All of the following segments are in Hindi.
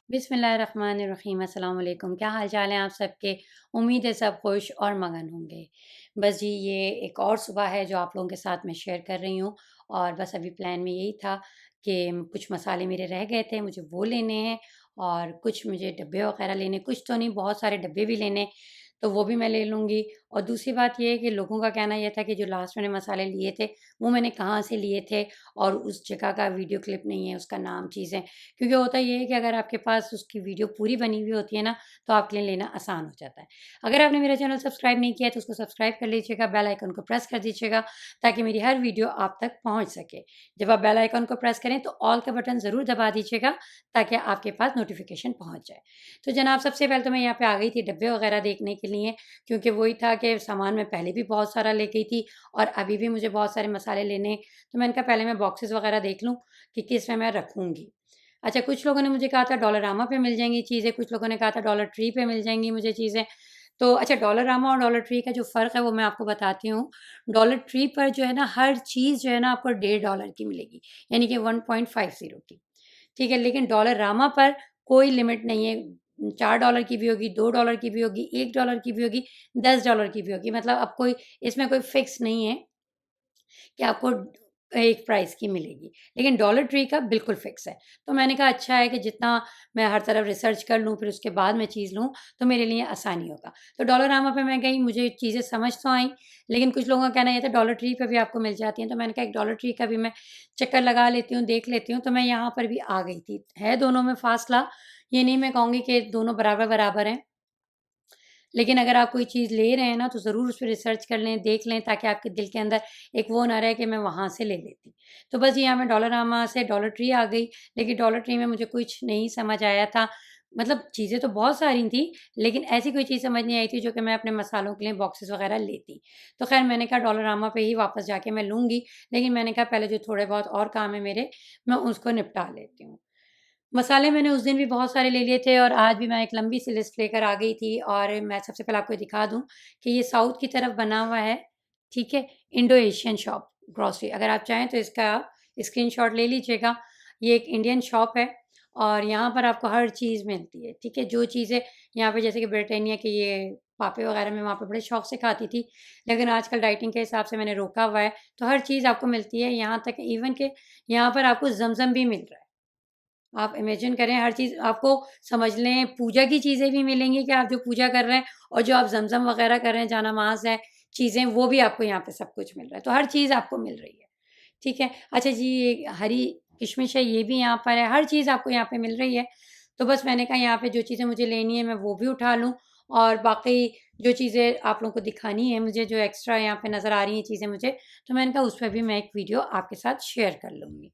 बिस्मिल्लाहिर्रहमानिर्रहीम। अस्सलाम वालेकुम। क्या हाल चाल है आप सबके? उम्मीद है सब खुश और मगन होंगे। बस जी ये एक और सुबह है जो आप लोगों के साथ मैं शेयर कर रही हूँ। और बस अभी प्लान में यही था कि कुछ मसाले मेरे रह गए थे, मुझे वो लेने हैं और कुछ मुझे डब्बे वगैरह लेने, कुछ तो नहीं बहुत सारे डब्बे भी लेने, तो वो भी मैं ले लूँगी। और दूसरी बात ये है कि लोगों का कहना ये था कि जो लास्ट मैंने मसाले लिए थे वो मैंने कहाँ से लिए थे और उस जगह का वीडियो क्लिप नहीं है, उसका नाम चीज़ें, क्योंकि होता ये है कि अगर आपके पास उसकी वीडियो पूरी बनी हुई होती है ना, तो आपके लिए लेना आसान हो जाता है। अगर आपने मेरा चैनल सब्सक्राइब नहीं किया है तो उसको सब्सक्राइब कर लीजिएगा, बेल आइकन को प्रेस कर दीजिएगा ताकि मेरी हर वीडियो आप तक पहुँच सके। जब आप बेल आइकन को प्रेस करें तो ऑल का बटन ज़रूर दबा दीजिएगा ताकि आपके पास नोटिफ़िकेशन पहुँच जाए। तो जनाब सबसे पहले तो मैं यहाँ पे आ गई थी डब्बे वगैरह देखने के लिए, क्योंकि वही था कि सामान मैं पहले भी बहुत सारा ले गई थी और अभी भी मुझे बहुत सारे मसाले लेने हैं। तो मैंने कहा पहले मैं बॉक्सेस वगैरह देख लूँ कि किस में मैं रखूँगी। अच्छा, कुछ लोगों ने मुझे कहा था डॉलरमामा पे मिल जाएँगी चीज़ें, कुछ लोगों ने कहा था डॉलर ट्री पे मिल जाएँगी मुझे चीज़ें। तो अच्छा, डॉलरमामा और डॉलर ट्री का जो फ़र्क है वो मैं आपको बताती हूँ। डॉलर ट्री पर जो है ना हर चीज़ जो है ना आपको $1.5 की मिलेगी, यानी कि 1.50 की। ठीक है? लेकिन डॉलररामा पर कोई लिमिट नहीं है, $4 की भी होगी, $2 की भी होगी, $1 की भी होगी, $10 की भी होगी। मतलब अब कोई इसमें कोई फ़िक्स नहीं है कि आपको एक प्राइस की मिलेगी, लेकिन डॉलर ट्री का बिल्कुल फ़िक्स है। तो मैंने कहा अच्छा है कि जितना मैं हर तरफ रिसर्च कर लूँ, फिर उसके बाद मैं चीज़ लूँ, तो मेरे लिए आसानी होगा। तो डॉलररामा पे मैं गई, मुझे चीज़ें समझ तो आईं, लेकिन कुछ लोगों का कहना ये था डॉलर ट्री पे भी आपको मिल जाती हैं, तो मैंने कहा एक डॉलर ट्री का भी मैं चक्कर लगा लेती हूँ, देख लेती हूँ, तो मैं यहाँ पर भी आ गई थी। है दोनों में फ़ासला, ये नहीं मैं कहूँगी कि दोनों बराबर-बराबर हैं। लेकिन अगर आप कोई चीज़ ले रहे हैं ना, तो ज़रूर उस पे रिसर्च कर लें, देख लें ताकि आपके दिल के अंदर एक वो ना रहे कि मैं वहाँ से ले लेती। तो बस यहाँ मैं डॉलरमामा से डॉलर ट्री आ गई, लेकिन डॉलर ट्री में मुझे कुछ नहीं समझ आया था। मतलब चीज़ें तो बहुत सारी थी, लेकिन ऐसी कोई चीज़ समझ नहीं आई थी जो कि मैं अपने मसालों के लिए बॉक्सेस वग़ैरह लेती। तो ख़ैर मैंने कहा डॉलरमामा पे ही वापस जाके मैं लूँगी, लेकिन मैंने कहा पहले जो थोड़े बहुत और काम है मेरे, मैं उसको निपटा लेती हूँ। मसाले मैंने उस दिन भी बहुत सारे ले लिए थे और आज भी मैं एक लंबी सी लिस्ट लेकर आ गई थी और मैं सबसे पहले आपको दिखा दूँ कि ये साउथ की तरफ बना हुआ है, ठीक है? इंडो एशियन शॉप ग्रोसरी, अगर आप चाहें तो इसका स्क्रीनशॉट ले लीजिएगा। ये एक इंडियन शॉप है और यहाँ पर आपको हर चीज़ मिलती है, ठीक है? जो चीज़ें यहाँ पे जैसे कि ब्रिटानिया के ये पापे वगैरह मैं वहाँ पे बड़े शौक से खाती थी, लेकिन आजकल डाइटिंग के हिसाब से मैंने रोका हुआ है, तो हर चीज़ आपको मिलती है, यहाँ तक इवन कि यहाँ पर आपको ज़मज़म भी मिल रहा है। आप इमेजिन करें हर चीज़ आपको, समझ लें पूजा की चीज़ें भी मिलेंगी कि आप जो पूजा कर रहे हैं और जो आप ज़मज़म वग़ैरह कर रहे हैं, जानामाज़ है, चीज़ें वो भी आपको यहाँ पे सब कुछ मिल रहा है। तो हर चीज़ आपको मिल रही है, ठीक है? अच्छा जी, ये हरी किशमिश है ये भी यहाँ पर है, हर चीज़ आपको यहाँ पे मिल रही है। तो बस मैंने कहा यहाँ पे जो चीज़ें मुझे लेनी है मैं वो भी उठा लूँ और बाकी जो चीज़ें आप लोगों को दिखानी है मुझे, जो एक्स्ट्रा यहाँ पे नज़र आ रही हैं चीज़ें मुझे, तो मैंने कहा उस पे भी मैं एक वीडियो आपके साथ शेयर कर लूँगी।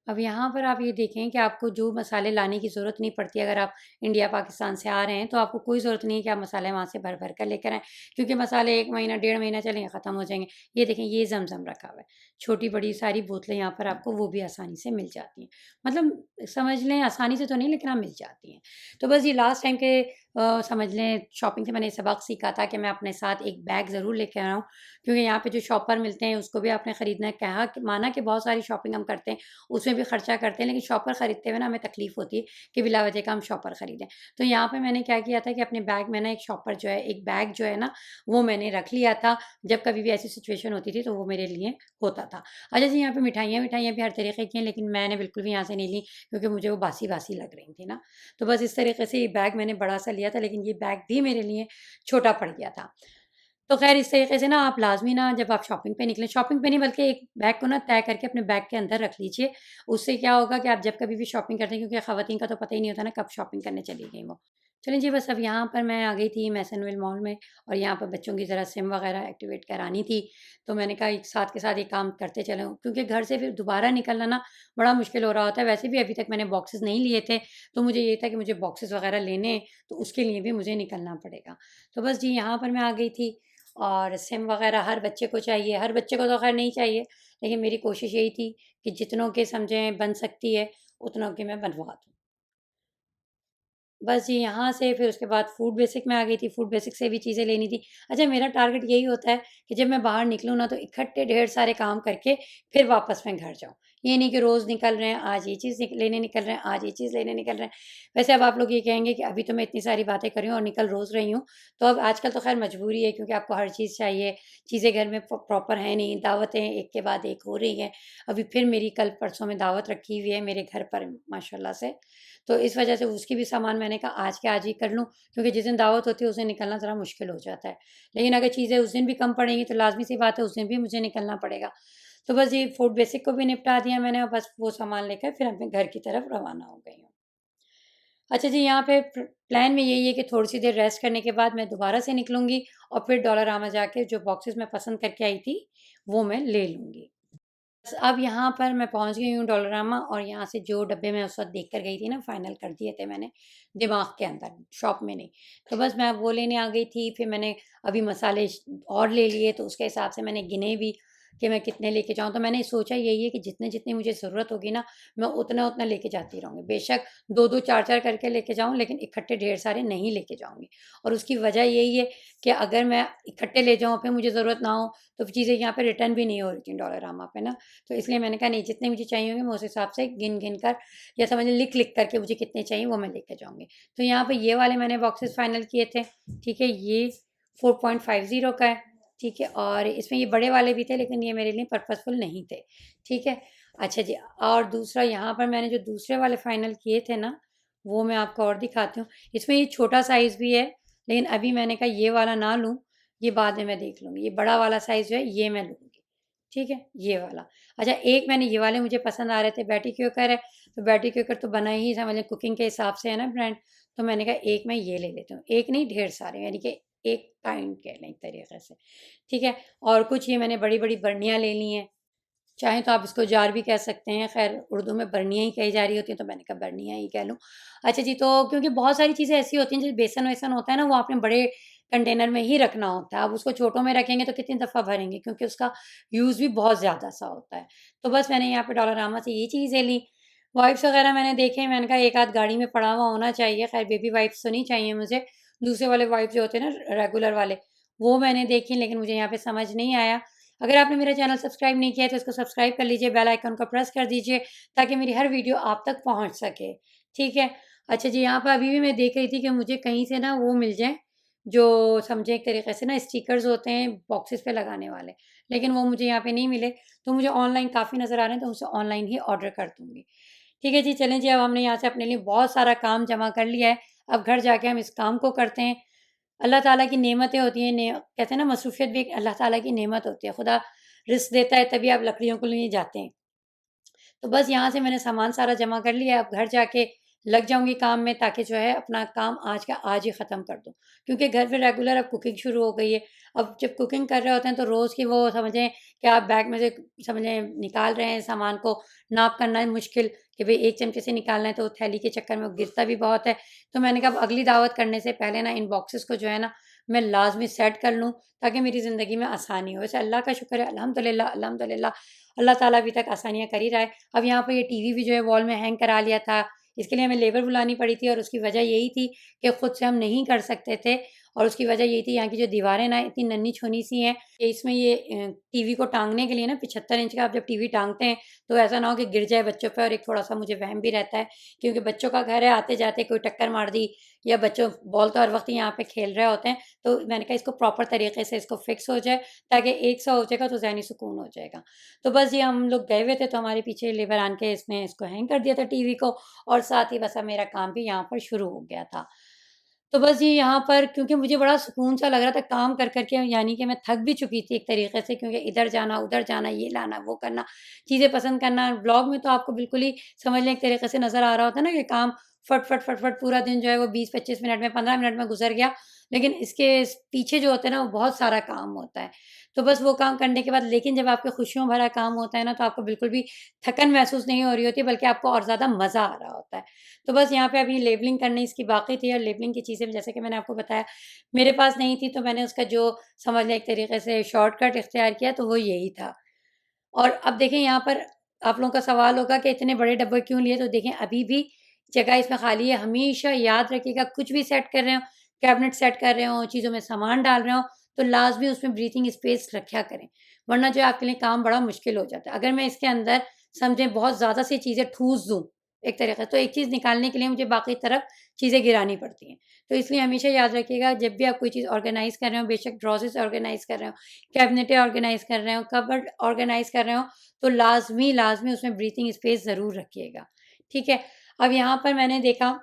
अब यहाँ पर आप ये देखें कि आपको जो मसाले लाने की ज़रूरत नहीं पड़ती, अगर आप इंडिया पाकिस्तान से आ रहे हैं तो आपको कोई ज़रूरत नहीं है कि आप मसाले वहाँ से भर भर कर लेकर आएँ, क्योंकि मसाले 1 महीना 1.5 महीना चलेंगे ख़त्म हो जाएँगे। ये देखें ये ज़मज़म रखा हुआ है, छोटी-बड़ी सारी बोतलें यहाँ पर आपको वो भी आसानी से मिल जाती हैं। मतलब समझ लें आसानी से तो नहीं, लेकिन हाँ, मिल जाती हैं। तो बस ये लास्ट टाइम के समझ लें शॉपिंग से मैंने सबक सीखा था कि मैं अपने साथ एक बैग ज़रूर लेके आऊँ, क्योंकि यहाँ पे जो शॉपर मिलते हैं उसको भी आपने ख़रीदना है। कहा माना कि बहुत सारी शॉपिंग हम करते हैं, उसमें भी खर्चा करते हैं, लेकिन शॉपर खरीदते हुए ना हमें तकलीफ़ होती है कि बिला वजह का हम शॉपर खरीदें। तो यहाँ पे मैंने क्या किया था कि अपने बैग में ना एक शॉपर जो है, एक बैग जो है ना, वो मैंने रख लिया था। जब कभी भी ऐसी सिचुएशन होती थी तो वो मेरे लिए होता था। अच्छा जी, यहाँ पे मिठाइयाँ भी हर तरीके की हैं, लेकिन मैंने बिल्कुल भी यहाँ से नहीं ली क्योंकि मुझे वो बासी-बासी लग रही थी ना। तो बस इस तरीके से ये बैग मैंने बड़ा-सा लिया था, लेकिन ये बैग भी मेरे लिए छोटा पड़ गया था। तो ख़ैर इस तरीके से ना आप लाज़मी ना जब आप शॉपिंग पे निकलें, शॉपिंग पे नहीं बल्कि एक बैग को ना तय करके अपने बैग के अंदर रख लीजिए। उससे क्या होगा कि आप जब कभी भी शॉपिंग करते हैं, क्योंकि ख़वातीन का तो पता ही नहीं होता ना कब शॉपिंग करने चली गई वो। चलें जी, बस अब यहाँ पर मैं आ गई थी मैसनविल मॉल में और यहाँ पर बच्चों की ज़रा सिम वगैरह एक्टिवेट करानी थी। तो मैंने कहा एक साथ के साथ ये काम करते चलें, क्योंकि घर से फिर दोबारा निकलना ना बड़ा मुश्किल हो रहा होता है। वैसे भी अभी तक मैंने बॉक्सेस नहीं लिए थे, तो मुझे ये था कि मुझे बॉक्सेस वगैरह लेने हैं, तो उसके लिए भी मुझे निकलना पड़ेगा। तो बस जी यहाँ पर मैं आ गई थी और सिम वगैरह हर बच्चे को चाहिए। हर बच्चे को तो खैर नहीं चाहिए, लेकिन मेरी कोशिश यही थी कि जितनों के समझें बन सकती है, उतनों की मैं बनवा दूँ। बस जी, यहाँ से फिर उसके बाद फूड बेसिक में आ गई थी, फूड बेसिक से भी चीज़ें लेनी थी। अच्छा, मेरा टारगेट यही होता है कि जब मैं बाहर निकलूँ ना तो इकट्ठे ढेर सारे काम करके फिर वापस मैं घर जाऊँ। ये नहीं कि रोज़ निकल रहे हैं, आज ये चीज़ लेने निकल रहे हैं, आज ये चीज़ लेने निकल रहे हैं। वैसे अब आप लोग ये कहेंगे कि अभी तो मैं इतनी सारी बातें कर रही हूँ और निकल रोज़ रही हूँ, तो अब आजकल तो ख़ैर मजबूरी है क्योंकि आपको हर चीज़ चाहिए, चीज़ें घर में प्रॉपर है नहीं, दावतें एक के बाद एक हो रही हैं। अभी फिर मेरी कल परसों में दावत रखी हुई है मेरे घर पर माशाल्लाह से। तो इस वजह से उसकी भी सामान मैंने कहा आज के आज ही कर लूँ, क्योंकि जिस दिन दावत होती है उस दिन निकलना ज़रा मुश्किल हो जाता है। लेकिन अगर चीज़ें उस दिन भी कम पड़ेंगी तो लाज़मी सी बात है उस दिन भी मुझे निकलना पड़ेगा। तो बस ये फूड बेसिक को भी निपटा दिया मैंने और बस वो सामान लेकर फिर अपने घर की तरफ रवाना हो गई हूँ। अच्छा जी, यहाँ पे प्लान में यही है कि थोड़ी-सी देर रेस्ट करने के बाद मैं दोबारा से निकलूँगी और फिर डॉलरामा जाके जो बॉक्सेस मैं पसंद करके आई थी, वो मैं ले लूँगी। बस अब यहाँ पर मैं पहुँच गई हूँ डोलोरामा और यहाँ से जो डब्बे मैं उस वक़्त देख कर गई थी ना, फ़ाइनल कर दिए थे मैंने दिमाग के अंदर, शॉप में नहीं। तो बस मैं वो लेने आ गई थी, फिर मैंने अभी मसाले और ले लिए, तो उसके हिसाब से मैंने गिने भी कि मैं कितने लेके जाऊँ। तो मैंने सोचा यही है कि जितने-जितने मुझे ज़रूरत होगी ना, मैं उतना-उतना लेके जाती रहूँगी। बेशक 2-2 4-4 करके लेके जाऊँ, लेकिन इकट्ठे ढेर सारे नहीं लेके जाऊँगी। और उसकी वजह यही है कि अगर मैं इकट्ठे ले जाऊँ, फिर मुझे ज़रूरत ना हो, तो चीज़ें यहाँ पे रिटर्न भी नहीं हो रही थी डोलोरामा पे ना। तो इसलिए मैंने कहा नहीं, जितने मुझे चाहिए होंगे मैं उस हिसाब से गिन-गिन कर या समझ लें लिख-लिख करके मुझे कितने चाहिए वो मैं लेके जाऊँगी। तो यहाँ पे ये वाले मैंने बॉक्सेस फाइनल किए थे, ठीक है? ये 4.50 का है, ठीक है? और इसमें ये बड़े वाले भी थे लेकिन ये मेरे लिए पर्पसफुल नहीं थे, ठीक है? अच्छा जी, और दूसरा यहाँ पर मैंने जो दूसरे वाले फाइनल किए थे ना, वो मैं आपको और दिखाती हूँ। इसमें ये छोटा साइज़ भी है, लेकिन अभी मैंने कहा ये वाला ना लूँ, ये बाद में मैं देख लूँगी। ये बड़ा वाला साइज़ जो है ये मैं लूँगी, ठीक है? ये वाला। अच्छा, एक मैंने ये वाले मुझे पसंद आ रहे थे, बैटी क्विकर है, तो बैटी क्विकर तो बना ही समझ लें कुकिंग के हिसाब से है ना ब्रांड, तो मैंने कहा एक मैं ये ले लेती हूँ। एक नहीं ढेर सारे, यानी कि एक काइंड कह लें एक तरीके से, ठीक है? और कुछ ये मैंने बड़ी-बड़ी बरनियाँ ले ली हैं, चाहें तो आप इसको जार भी कह सकते हैं, ख़ैर उर्दू में बरनियाँ ही कही जा रही होती हैं, तो मैंने कहा बरनियाँ ही कह लूँ। अच्छा जी, तो क्योंकि बहुत सारी चीज़ें ऐसी होती हैं, जैसे बेसन-वेसन होता है ना, वो आपने बड़े कंटेनर में ही रखना होता है। अब उसको छोटों में रखेंगे तो कितनी दफ़ा भरेंगे, क्योंकि उसका यूज़ भी बहुत ज़्यादा सा होता है। तो बस मैंने यहाँ पे डॉलरमामा से ये चीज़ें ली। वाइप्स वग़ैरह मैंने देखे, मैंने कहा एक आध गाड़ी में पड़ा हुआ होना चाहिए, ख़ैर बेबी वाइप्स तो नहीं चाहिए मुझे। दूसरे वाले वाइप्स जो होते हैं ना रेगुलर वाले, वो मैंने देखे, लेकिन मुझे यहाँ पे समझ नहीं आया। अगर आपने मेरा चैनल सब्सक्राइब नहीं किया है तो इसको सब्सक्राइब कर लीजिए, बेल आइकन को प्रेस कर दीजिए ताकि मेरी हर वीडियो आप तक पहुँच सके, ठीक है? अच्छा जी, यहाँ पे अभी भी मैं देख रही थी कि मुझे कहीं से ना वो मिल जाएँ, जो समझे एक तरीके से ना स्टिकर्स होते हैं बॉक्सेस पे लगाने वाले, लेकिन वो मुझे यहाँ पे नहीं मिले, तो मुझे ऑनलाइन काफ़ी नज़र आ रहे हैं, तो उसे ऑनलाइन ही ऑर्डर कर दूँगी। ठीक है जी, चलें जी, अब हमने यहाँ से अपने लिए बहुत सारा काम जमा कर लिया है, अब घर जाके हम इस काम को करते हैं। अल्लाह ताला की नेमतें होती हैं, कहते हैं ना मसरूफ़ियत भी एक अल्लाह ताला की नेमत होती है, खुदा रिज़्क देता है तभी आप लकड़ियों को लिए जाते हैं। तो बस यहाँ से मैंने सामान सारा जमा कर लिया है, अब घर जाके लग जाऊँगी काम में ताकि जो है अपना काम आज का आज ही ख़त्म कर दूँ। क्योंकि घर पे रेगुलर अब कुकिंग शुरू हो गई है। अब जब कुकिंग कर रहे होते हैं तो रोज़ की वो समझें कि आप बैग में से समझें निकाल रहे हैं सामान को, नाप करना है मुश्किल कि भई 1 चमचे से निकालना है तो थैली के चक्कर में वो गिरता भी बहुत है। तो मैंने कहा अब अगली दावत करने से पहले ना इन बॉक्सेस को जो है ना मैं लाज़मी सेट कर लूँ ताकि मेरी ज़िंदगी में आसानी हो। वैसे अल्लाह का शुक्र है, अल्हम्दुलिल्लाह, अल्हम्दुलिल्लाह, अल्लाह ताला अभी तक आसानियाँ कर ही रहा है। अब यहाँ पे ये टीवी भी जो है वॉल में हैंग करा लिया था। इसके लिए हमें लेबर बुलानी पड़ी थी और उसकी वजह यही थी कि खुद से हम नहीं कर सकते थे और उसकी वजह यही थी यहाँ की जो दीवारें ना इतनी नन्ही-छुनी सी हैं कि इसमें ये टीवी को टाँगने के लिए ना 75 इंच का आप जब टीवी टाँगते हैं तो ऐसा ना हो कि गिर जाए बच्चों पे, और एक थोड़ा-सा मुझे वहम भी रहता है क्योंकि बच्चों का घर है, आते-जाते कोई टक्कर मार दी या बच्चों बॉल तो हर वक़्त यहाँ पे खेल रहे होते हैं। तो मैंने कहा इसको प्रॉपर तरीके से इसको फिक्स हो जाए ताकि एक सा हो जाएगा तो ज़हनी सुकून हो जाएगा। तो बस ये हम लोग गए हुए थे तो हमारे पीछे लेबर आन के इसने इसको हैंग कर दिया था टीवी को, और साथ ही बस अब मेरा काम भी यहाँ पर शुरू हो गया था। तो बस ये यहाँ पर क्योंकि मुझे बड़ा सुकून सा लग रहा था काम कर के, यानी कि मैं थक भी चुकी थी एक तरीके से, क्योंकि इधर जाना, उधर जाना, ये लाना, वो करना, चीज़ें पसंद करना। ब्लॉग में तो आपको बिल्कुल ही समझ लें एक तरीके से नज़र आ रहा होता है ना कि काम फट फट फट फट पूरा दिन जो है वो 20-25 मिनट में, 15 मिनट में गुजर गया। लेकिन इसके पीछे जो होता है ना, वो बहुत सारा काम होता है। तो बस वो काम करने के बाद, लेकिन जब आपके खुशियों भरा काम होता है ना, तो आपको बिल्कुल भी थकन महसूस नहीं हो रही होती, बल्कि आपको और ज़्यादा मज़ा आ रहा होता है। तो बस यहाँ पे अभी लेबलिंग करनी इसकी बाकी थी, और लेबलिंग की चीज़ें जैसे कि मैंने आपको बताया मेरे पास नहीं थी, तो मैंने उसका जो समझ लें एक तरीके से शॉर्टकट इख्तियार किया, तो वो यही था। और अब देखें यहाँ पर आप लोगों का सवाल होगा कि इतने बड़े डब्बे क्यों लिए? तो देखें अभी भी जगह इसमें खाली है। हमेशा याद रखिएगा, कुछ भी सेट कर रहे हो, कैबिनेट सेट कर रहे हो, चीज़ों में सामान डाल रहे हो, तो लाज़मी उसमें ब्रीथिंग स्पेस रखा करें, वरना जो है आपके लिए काम बड़ा मुश्किल हो जाता है। अगर मैं इसके अंदर समझें बहुत ज़्यादा सी चीज़ें ठूस दूँ एक तरीके से, तो एक चीज़ निकालने के लिए मुझे बाकी तरफ चीज़ें गिरानी पड़ती हैं। तो इसलिए हमेशा याद रखिएगा, जब भी आप कोई चीज़ ऑर्गेनाइज़ कर रहे हो, बेशक ड्रॉज़ेस ऑर्गेनाइज़ कर रहे हो, कैबिनेटें ऑर्गेनाइज़ कर रहे हो, कबर्ड ऑर्गेनाइज़ कर रहे हो, तो लाज़मी उसमें ब्रीथिंग स्पेस ज़रूर रखिएगा, ठीक है? अब यहाँ पर मैंने देखा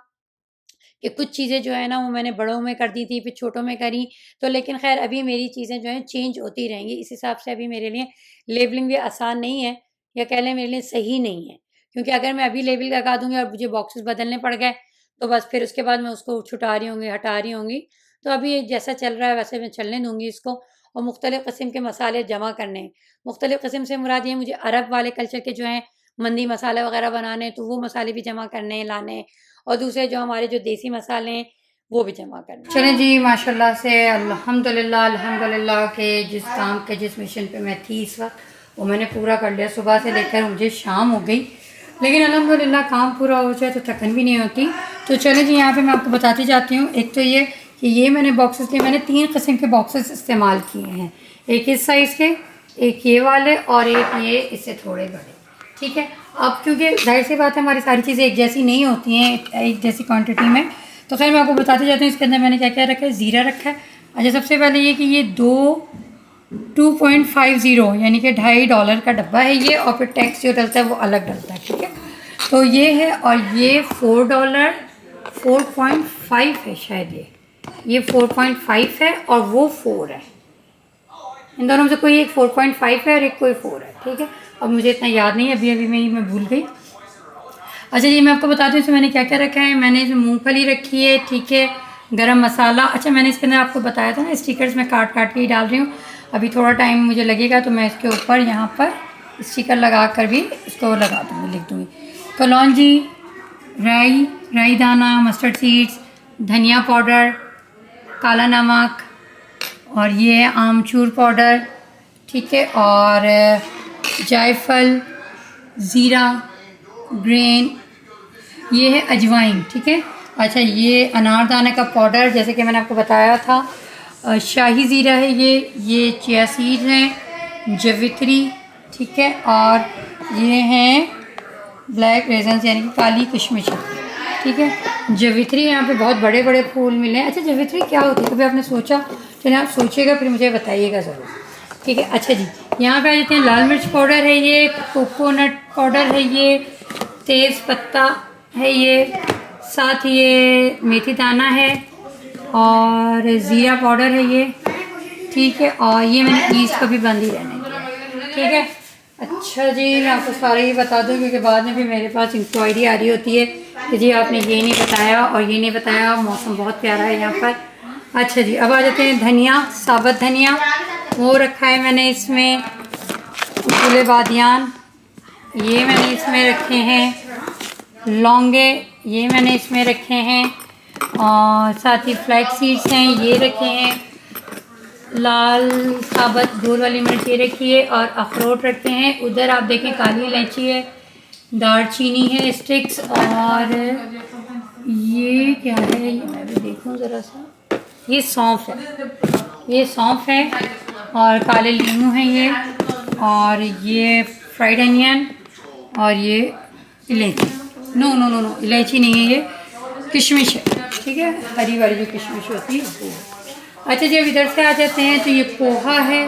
कि कुछ चीज़ें जो है ना, वो मैंने बड़ों में कर दी थी, फिर छोटों में करी, तो लेकिन ख़ैर अभी मेरी चीज़ें जो हैं चेंज होती रहेंगी। इस हिसाब से अभी मेरे लिए लेबलिंग भी आसान नहीं है, या कह लें मेरे लिए सही नहीं है। क्योंकि अगर मैं अभी लेबल लगा दूँगी और मुझे बॉक्सेस बदलने पड़ गए, तो बस फिर उसके बाद मैं उसको छुटा रही होंगी, हटा रही होंगी। तो अभी ये जैसा चल रहा है वैसे मैं चलने दूँगी इसको, और मुख्तलिफ़ किस्म के मसाले जमा करने हैं। मुख्तलिफ़ किस्म से मुराद ये, मुझे अरब वाले कल्चर के जो हैं मंदी मसाले वग़ैरह बनाने हैं, तो वो मसाले भी जमा करने हैं, लाने हैं। और दूसरे जो हमारे जो देसी मसाले हैं, वो भी जमा करने हैं। चलें जी, माशाल्लाह से अल्हम्दुलिल्लाह के जिस काम के जिस मिशन पे मैं थी इस वक्त, वो मैंने पूरा कर लिया। सुबह से लेकर मुझे शाम हो गई, लेकिन अल्हम्दुलिल्लाह काम पूरा हो जाए तो थकन भी नहीं होती। तो चलें जी, यहाँ पे मैं आपको बताती जाती हूँ। एक तो ये कि ये मैंने बॉक्सेस लिए, मैंने 3 किस्म के बॉक्सेस इस्तेमाल किए हैं। एक इस साइज़ के, एक ये वाले, और एक ये इससे थोड़े बड़े, ठीक है। अब क्योंकि जाहिर सी बात है हमारी सारी चीज़ें एक जैसी नहीं होती हैं एक जैसी क्वांटिटी में, तो खैर मैं आपको बताते जाती हूँ इसके अंदर मैंने क्या क्या रखा है। ज़ीरा रखा है। अच्छा, सबसे पहले ये कि ये 2.50 यानी कि $2.5 का डब्बा है ये, और फिर टैक्स जो डलता है वो अलग डलता है, ठीक है। तो ये है, और ये $4 4.5 है शायद, ये 4.5 है और वो 4 है। इन दोनों में से कोई एक 4.5 है और एक कोई 4 है, ठीक है। अब मुझे इतना याद नहीं है, अभी मैं भूल गई। अच्छा जी, मैं आपको बताती हूँ इसमें मैंने क्या क्या रखा है। मैंने इसमें मूंगफली रखी है, ठीक है, गरम मसाला। अच्छा, मैंने इसके अंदर आपको बताया था ना, स्टिकर्स मैं काट काट के ही डाल रही हूँ। अभी थोड़ा टाइम मुझे लगेगा, तो मैं इसके ऊपर यहाँ पर स्टिकर लगा कर भी इसको लगा दूँगी, लिख दूँगी। कलौंजी, राई दाना, मस्टर्ड सीड्स, धनिया पाउडर, काला नमक, और ये है आमचूर पाउडर, ठीक है, और जायफल, ज़ीरा, ग्रेन, ये है अजवाइन, ठीक है। अच्छा, ये अनारदाने का पाउडर, जैसे कि मैंने आपको बताया था। शाही ज़ीरा है ये चिया सीड हैं, जवित्री, ठीक है, और ये हैं ब्लैक रेजन्स यानी कि काली किशमिश, ठीक है। जवित्री, यहाँ पे बहुत बड़े बड़े फूल मिले हैं। अच्छा, जवित्री क्या होती है, कभी आपने सोचा? चलिए आप सोचिएगा, फिर मुझे बताइएगा ज़रूर, ठीक है। अच्छा जी, यहाँ पे आ जाते हैं। लाल मिर्च पाउडर है ये, कोकोनट पाउडर है ये, तेज़ पत्ता है ये, साथ ये मेथी दाना है, और ज़ीरा पाउडर है ये, ठीक है, और ये मैंने ईस्ट को भी बंद ही रहने दिया, ठीक है। अच्छा जी, मैं आपको सारे ही बता दूँ, क्योंकि बाद में भी मेरे पास इंक्वायरी आ रही होती है कि जी आपने ये नहीं बताया और ये नहीं बताया। मौसम बहुत प्यारा है यहाँ पर। अच्छा जी, अब आ जाते हैं धनिया, साबुत धनिया, वो रखा है मैंने इसमें। फूले बादियान, ये मैंने इसमें रखे हैं। लौंगे, ये मैंने इसमें रखे हैं, और साथ ही फ्लैक्स सीड्स हैं, ये रखे हैं। लाल साबुत गोल वाली मिर्च ये रखी है, और अखरोट रखे हैं। उधर आप देखें काली इलायची है, दालचीनी है स्टिक्स, और ये क्या है, ये मैं भी देखूं ज़रा सा। ये सौंफ है, ये सौंफ है, और काले लीमू हैं ये, और ये फ्राइड अनियन, और ये इलायची, नो इलायची नहीं है, ये किशमिश है, ठीक है, हरी वाली जो किशमिश होती है वो। अच्छा, जब इधर से आ जाते हैं तो ये पोहा है,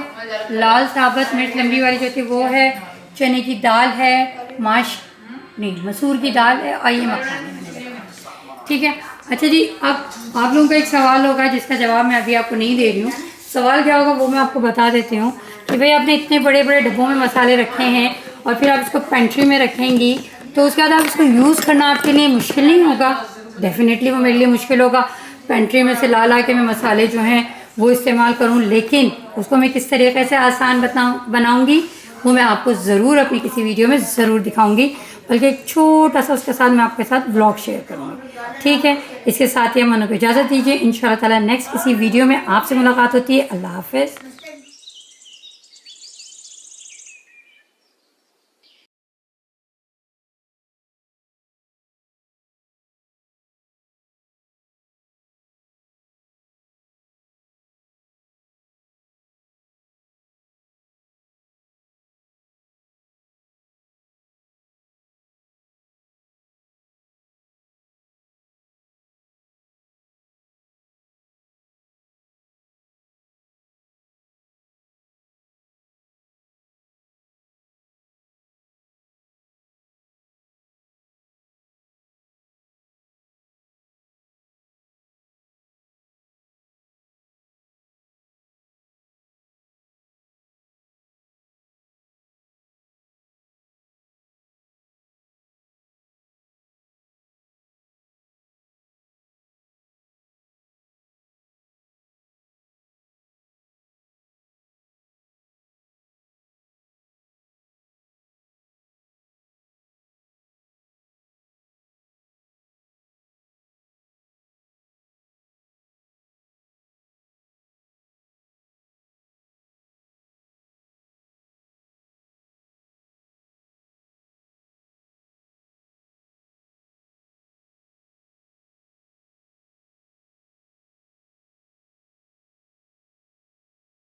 लाल साबुत मिर्च लंबी वाली जो होती है वो है, चने की दाल है, मसूर की दाल है, और ये मखाने मैंने रखा, ठीक है। अच्छा जी, अब आप लोगों का एक सवाल होगा जिसका जवाब मैं अभी आपको नहीं दे रही हूँ। सवाल क्या होगा वो मैं आपको बता देती हूँ कि भाई आपने इतने बड़े बड़े डब्बों में मसाले रखे हैं, और फिर आप इसको पेंट्री में रखेंगी, तो उसके बाद आप इसको यूज़ करना आपके लिए मुश्किल नहीं होगा? डेफ़िनेटली वो मेरे लिए मुश्किल होगा। पेंट्री में से ला के मैं मसाले जो हैं वो इस्तेमाल करूँ, लेकिन उसको मैं किस तरीके से आसान बनाऊँगी वो मैं आपको ज़रूर अपनी किसी वीडियो में ज़रूर दिखाऊँगी, बल्कि एक छोटा सा उसके साथ मैं आपके साथ व्लॉग शेयर करूँगी। ठीक है, इसके साथ ही हम को इजाज़त दीजिए। इंशाअल्लाह ताला नेक्स्ट किसी वीडियो में आपसे मुलाकात होती है। अल्लाह हाफ़िज़।